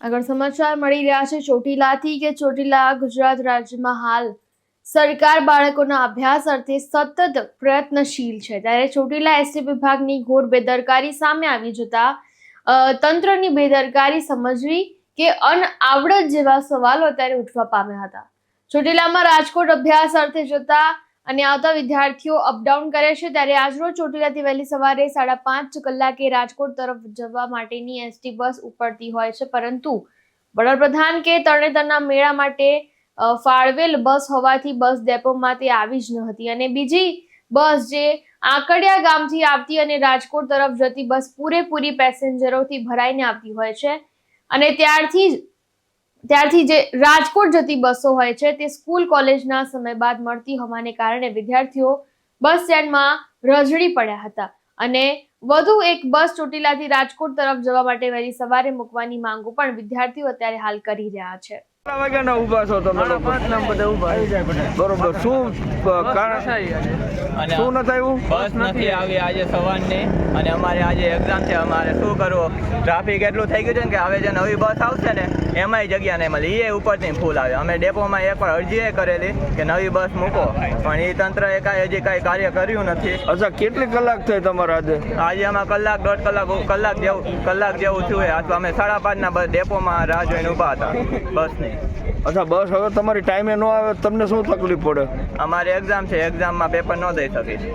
આગળ સમાચાર મળી રહ્યા છે ચોટીલાથી કે ચોટીલા ગુજરાત રાજ્યમાં હાલ સરકાર બાળકોના અભ્યાસ અર્થે સતત પ્રયત્નશીલ છે, ત્યારે ચોટીલા એસટી વિભાગની ઘોર બેદરકારી સામે આવી જતા તંત્રની બેદરકારી સમજવી કે અનઆવડત જેવા સવાલો અત્યારે ઉઠવા પામ્યા હતા। ચોટીલામાં રાજકોટ અભ્યાસ અર્થે જતા અને આવતા વિદ્યાર્થીઓ અપડાઉન કરે છે, ત્યારે આજરોજ ચોટીલાથી વહેલી સવારે 5:30 કલાકે રાજકોટ તરફ જવા માટેની એસટી બસ ઉપડતી હોય છે, પરંતુ વડાપ્રધાન કે તરણેતરના મેળા માટે ફાળવેલ બસ હોવાથી બસ ડેપોમાં તે આવી જ ન હતી અને બીજી બસ જે આંકડિયા ગામથી આવતી અને રાજકોટ તરફ જતી બસ પૂરેપૂરી પેસેન્જરોથી ભરાઈને આવતી હોય છે અને ત્યારથી જે રાજકોટ જતી બસો હોય છે તે સ્કૂલ કોલેજના સમય બાદ મળતી હોવાને કારણે વિદ્યાર્થીઓ બસ સ્ટેન્ડમાં રઝળી પડ્યા હતા અને વધુ એક બસ ચોટીલાથી રાજકોટ તરફ જવા માટે વહેલી સવારે મૂકવાની માંગો પણ વિદ્યાર્થીઓ અત્યારે હાલ કરી રહ્યા છે। કેટલા વાગ્યાના ઊભા છો તમે? 5 બધા ઊભા। બરોબર, શું કારણ શું નથી આવ્યું? બસ નથી આવી આજે સવારની અને અમારે આજે એક્ઝામ છે, અમારે શું કરવું? ટ્રાફિક એટલું થઈ ગયું છે ને કે હવે જે નવી બસ આવશે ને એમાંય જગ્યા નહીં મળે, એ ઉપરથી ફૂલ આવે। અમે ડેપોમાં એકવાર અરજી કરેલી કે નવી બસ મૂકો, પણ એ તંત્રએ હજી કાંઈ કાર્ય કર્યું નથી। અચ્છા, કેટલી કલાક થઈ તમારે આજે? આજે આમાં કલાક જેવું થયું। આ તો અમે 5:30 ડેપોમાં રાહ જોઈને ઊભા હતા બસની। અચ્છા, બસ હવે તમારી ટાઈમે ન આવે તમને શું તકલીફ પડે? અમારે એક્ઝામ છે, એક્ઝામમાં પેપર ન દઈ શકીશ,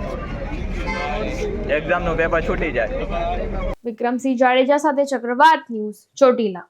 એક્ઝામનું પેપર છૂટી જાય। વિક્રમસિંહ જાડેજા સાથે ચક્રવાત ન્યૂઝ, ચોટીલા।